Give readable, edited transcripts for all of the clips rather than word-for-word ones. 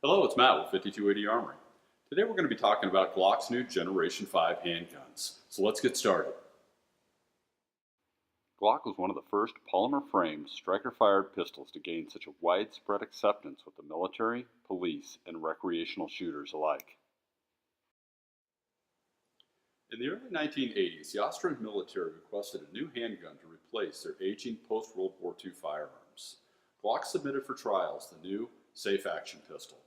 Hello, it's Matt with 5280 Armory. Today we're going to be talking about Glock's new Generation 5 handguns. So let's get started. Glock was one of the first polymer-framed, striker-fired pistols to gain such a widespread acceptance with the military, police, and recreational shooters alike. In the early 1980s, the Austrian military requested a new handgun to replace their aging post-World War II firearms. Glock submitted for trials the new safe-action pistol.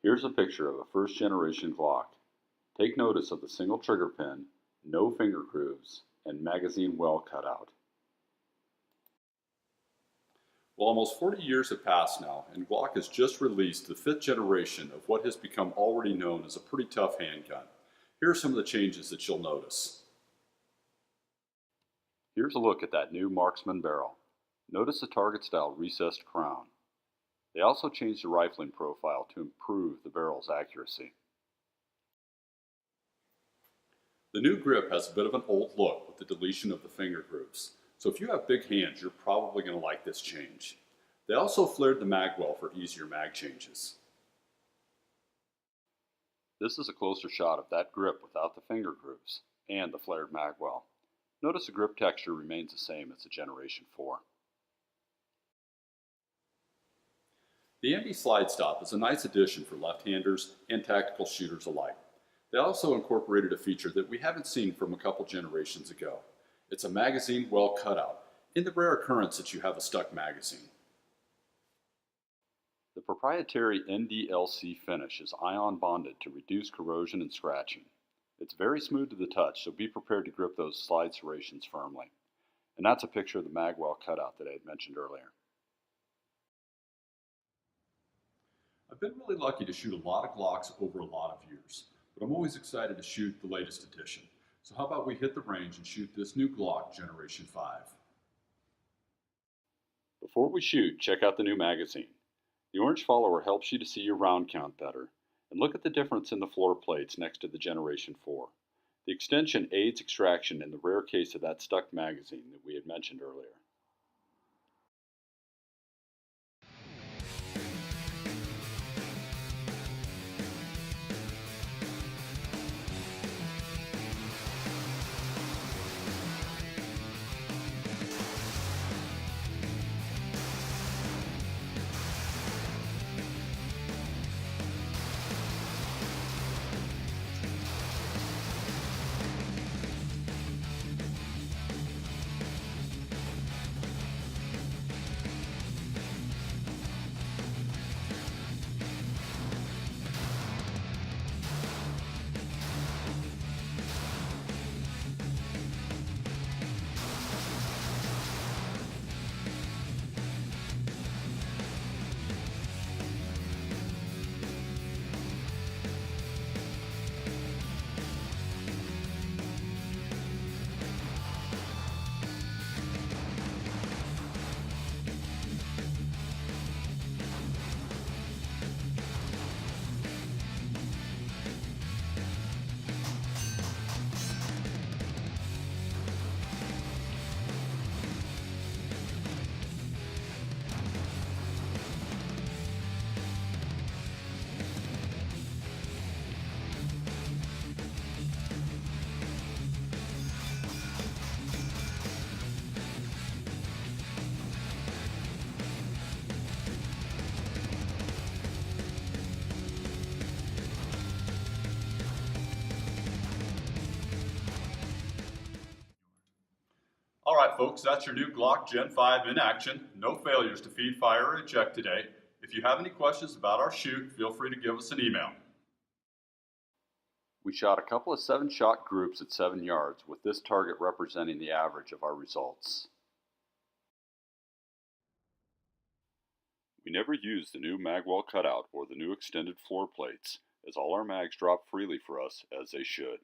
Here's a picture of a first-generation Glock. Take notice of the single trigger pin, no finger grooves, and magazine well cut out. Well, almost 40 years have passed now, and Glock has just released the 5th generation of what has become already known as a pretty tough handgun. Here are some of the changes that you'll notice. Here's a look at that new marksman barrel. Notice the target-style recessed crown. They also changed the rifling profile to improve the barrel's accuracy. The new grip has a bit of an old look with the deletion of the finger grooves. So if you have big hands, you're probably going to like this change. They also flared the mag well for easier mag changes. This is a closer shot of that grip without the finger grooves and the flared mag well. Notice the grip texture remains the same as the Generation 4. The anti-slide stop is a nice addition for left-handers and tactical shooters alike. They also incorporated a feature that we haven't seen from a couple generations ago. It's a magazine well cut out, in the rare occurrence that you have a stuck magazine. The proprietary NDLC finish is ion bonded to reduce corrosion and scratching. It's very smooth to the touch, so be prepared to grip those slide serrations firmly. And that's a picture of the mag well cutout that I had mentioned earlier. I've been really lucky to shoot a lot of Glocks over a lot of years, but I'm always excited to shoot the latest edition. So how about we hit the range and shoot this new Glock Generation 5. Before we shoot, check out the new magazine. The orange follower helps you to see your round count better, and look at the difference in the floor plates next to the Generation 4. The extension aids extraction in the rare case of that stuck magazine that we had mentioned earlier. Alright folks, that's your new Glock Gen 5 in action. No failures to feed, fire, or eject today. If you have any questions about our shoot, feel free to give us an email. We shot a couple of 7-shot groups at 7 yards, with this target representing the average of our results. We never used the new mag well cutout or the new extended floor plates, as all our mags drop freely for us, as they should.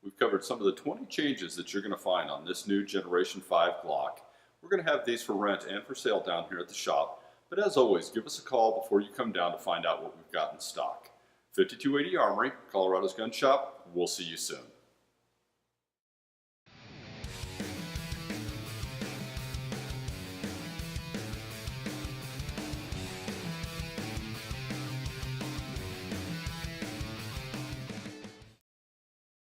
We've covered some of the 20 changes that you're going to find on this new Generation 5 Glock. We're going to have these for rent and for sale down here at the shop, but as always, give us a call before you come down to find out what we've got in stock. 5280 Armory, Colorado's Gun Shop. We'll see you soon.